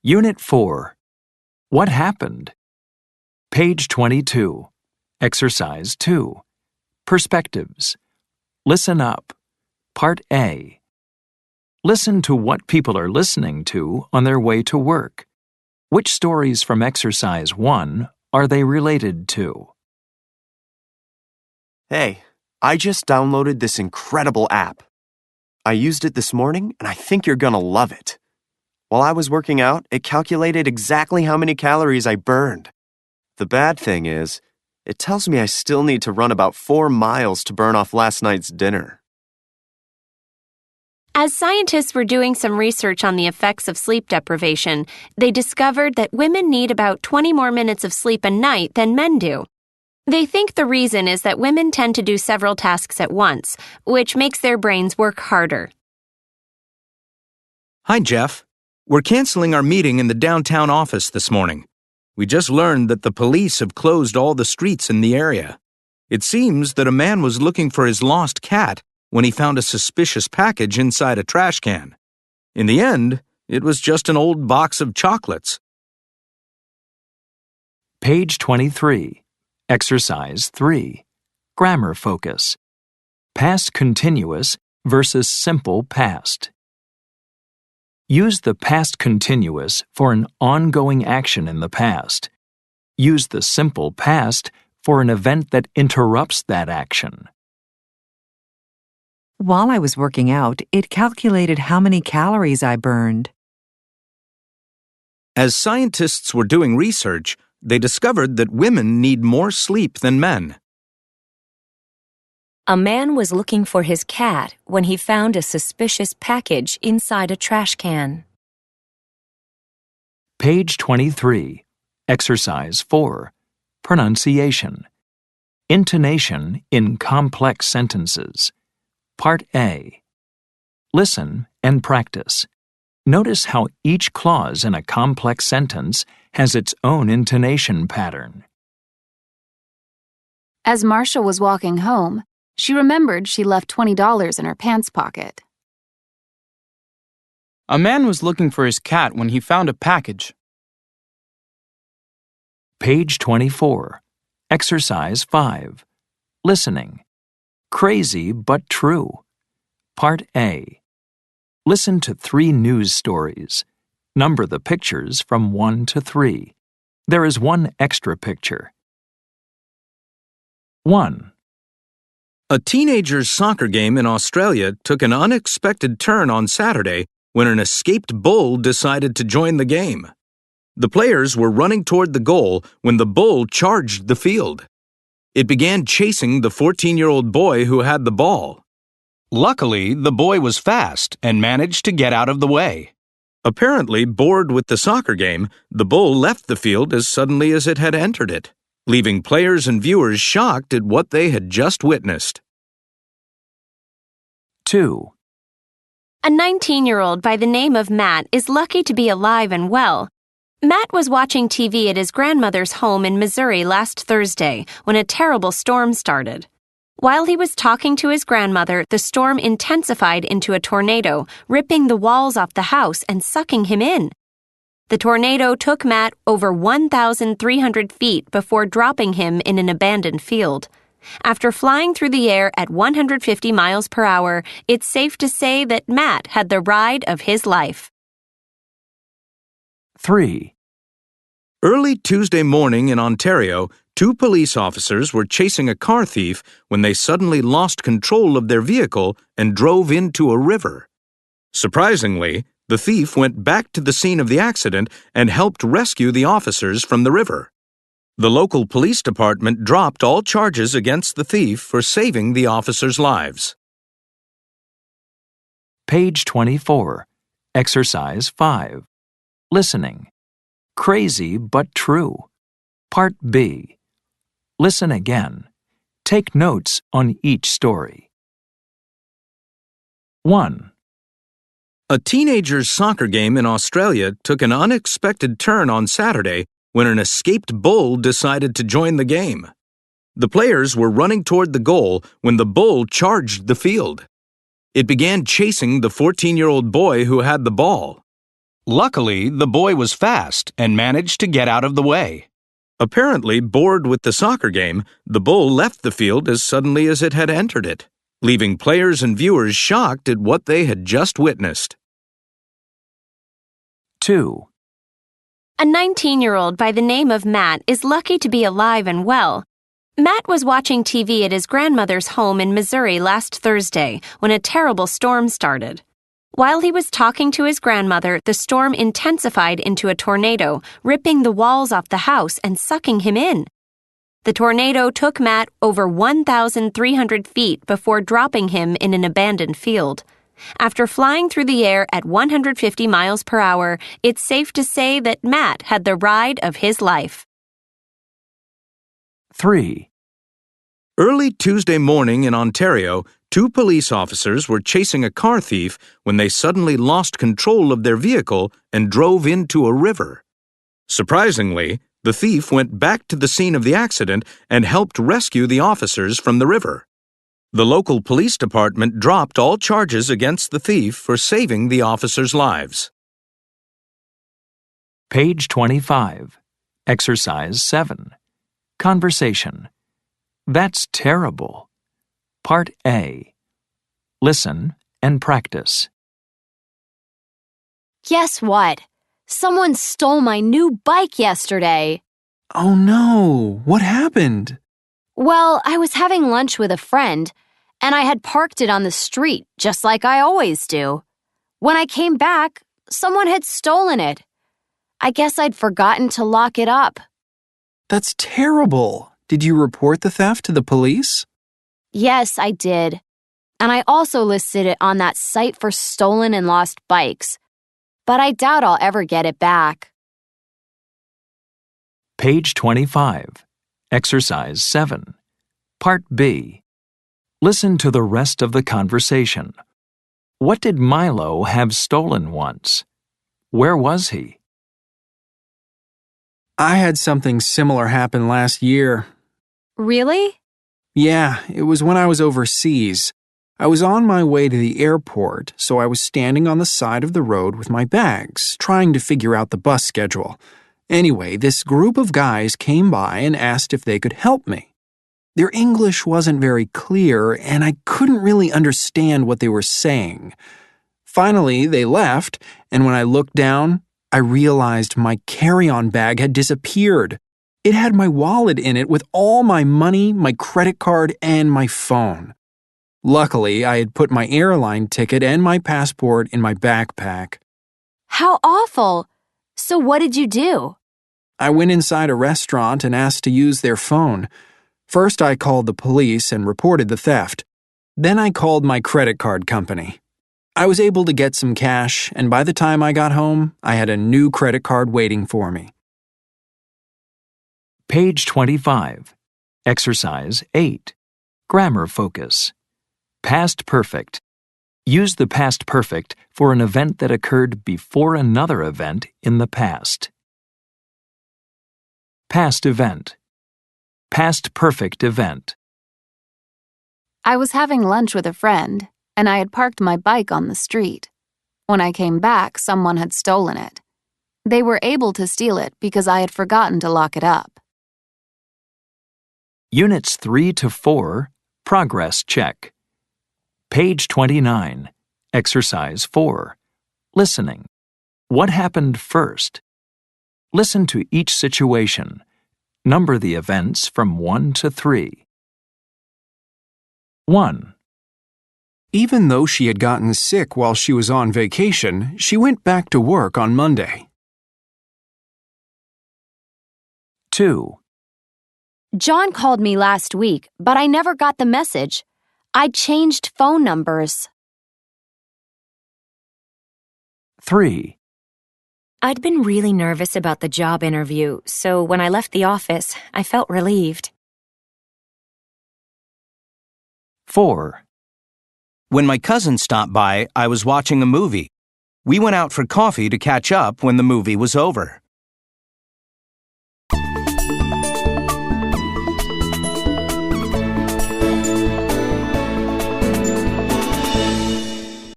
Unit 4. What happened? Page 22. Exercise 2. Perspectives. Listen up. Part A. Listen to what people are listening to on their way to work. Which stories from Exercise 1 are they related to? Hey, I just downloaded this incredible app. I used it this morning and I think you're gonna love it. While I was working out, it calculated exactly how many calories I burned. The bad thing is, it tells me I still need to run about 4 miles to burn off last night's dinner. As scientists were doing some research on the effects of sleep deprivation, they discovered that women need about 20 more minutes of sleep a night than men do. They think the reason is that women tend to do several tasks at once, which makes their brains work harder. Hi, Jeff. We're canceling our meeting in the downtown office this morning. We just learned that the police have closed all the streets in the area. It seems that a man was looking for his lost cat when he found a suspicious package inside a trash can. In the end, it was just an old box of chocolates. Page 23. Exercise 3. Grammar focus. Past continuous versus simple past. Use the past continuous for an ongoing action in the past. Use the simple past for an event that interrupts that action. While I was working out, it calculated how many calories I burned. As scientists were doing research, they discovered that women need more sleep than men. A man was looking for his cat when he found a suspicious package inside a trash can. Page 23. Exercise 4. Pronunciation. Intonation in complex sentences. Part A. Listen and practice. Notice how each clause in a complex sentence has its own intonation pattern. As Marcia was walking home, she remembered she left $20 in her pants pocket. A man was looking for his cat when he found a package. Page 24. Exercise 5. Listening. Crazy but true. Part A. Listen to 3 news stories. Number the pictures from 1 to 3. There is 1 extra picture. 1. A teenager's soccer game in Australia took an unexpected turn on Saturday when an escaped bull decided to join the game. The players were running toward the goal when the bull charged the field. It began chasing the 14-year-old boy who had the ball. Luckily, the boy was fast and managed to get out of the way. Apparently bored with the soccer game, the bull left the field as suddenly as it had entered it, leaving players and viewers shocked at what they had just witnessed. 2. A 19-year-old by the name of Matt is lucky to be alive and well. Matt was watching TV at his grandmother's home in Missouri last Thursday when a terrible storm started. While he was talking to his grandmother, the storm intensified into a tornado, ripping the walls off the house and sucking him in. The tornado took Matt over 1,300 feet before dropping him in an abandoned field. After flying through the air at 150 miles per hour, it's safe to say that Matt had the ride of his life. 3. Early Tuesday morning in Ontario, 2 police officers were chasing a car thief when they suddenly lost control of their vehicle and drove into a river. Surprisingly, the thief went back to the scene of the accident and helped rescue the officers from the river. The local police department dropped all charges against the thief for saving the officers' lives. Page 24. Exercise 5. Listening. Crazy but true. Part B. Listen again. Take notes on each story. 1. A teenager's soccer game in Australia took an unexpected turn on Saturday when an escaped bull decided to join the game. The players were running toward the goal when the bull charged the field. It began chasing the 14-year-old boy who had the ball. Luckily, the boy was fast and managed to get out of the way. Apparently bored with the soccer game, the bull left the field as suddenly as it had entered it, leaving players and viewers shocked at what they had just witnessed. 2. A 19-year-old by the name of Matt is lucky to be alive and well. Matt was watching TV at his grandmother's home in Missouri last Thursday when a terrible storm started. While he was talking to his grandmother, the storm intensified into a tornado, ripping the walls off the house and sucking him in. The tornado took Matt over 1,300 feet before dropping him in an abandoned field. After flying through the air at 150 miles per hour, it's safe to say that Matt had the ride of his life. 3. Early Tuesday morning in Ontario, 2 police officers were chasing a car thief when they suddenly lost control of their vehicle and drove into a river. Surprisingly, the thief went back to the scene of the accident and helped rescue the officers from the river. The local police department dropped all charges against the thief for saving the officers' lives. Page 25. Exercise 7. Conversation. That's terrible. Part A. Listen and practice. Guess what? Someone stole my new bike yesterday. Oh no, what happened? Well, I was having lunch with a friend, and I had parked it on the street, just like I always do. When I came back, someone had stolen it. I guess I'd forgotten to lock it up. That's terrible. Did you report the theft to the police? Yes, I did. And I also listed it on that site for stolen and lost bikes. But I doubt I'll ever get it back. Page 25. Exercise 7. Part B. Listen to the rest of the conversation. What did Milo have stolen once? Where was he? I had something similar happen last year. Really? Yeah, it was when I was overseas. I was on my way to the airport, so I was standing on the side of the road with my bags, trying to figure out the bus schedule. Anyway, this group of guys came by and asked if they could help me. Their English wasn't very clear, and I couldn't really understand what they were saying. Finally, they left, and when I looked down, I realized my carry-on bag had disappeared. It had my wallet in it with all my money, my credit card, and my phone. Luckily, I had put my airline ticket and my passport in my backpack. How awful! So what did you do? I went inside a restaurant and asked to use their phone. First, I called the police and reported the theft. Then I called my credit card company. I was able to get some cash, and by the time I got home, I had a new credit card waiting for me. Page 25. Exercise 8. Grammar focus. Past perfect. Use the past perfect for an event that occurred before another event in the past. Past event. Past perfect event. I was having lunch with a friend, and I had parked my bike on the street. When I came back, someone had stolen it. They were able to steal it because I had forgotten to lock it up. Units 3 to 4. Progress check. Page 29. Exercise 4. Listening. What happened first? Listen to each situation. Number the events from 1 to 3. 1. Even though she had gotten sick while she was on vacation, she went back to work on Monday. 2. John called me last week, but I never got the message. I changed phone numbers. 3. I'd been really nervous about the job interview, so when I left the office, I felt relieved. 4. When my cousin stopped by, I was watching a movie. We went out for coffee to catch up when the movie was over.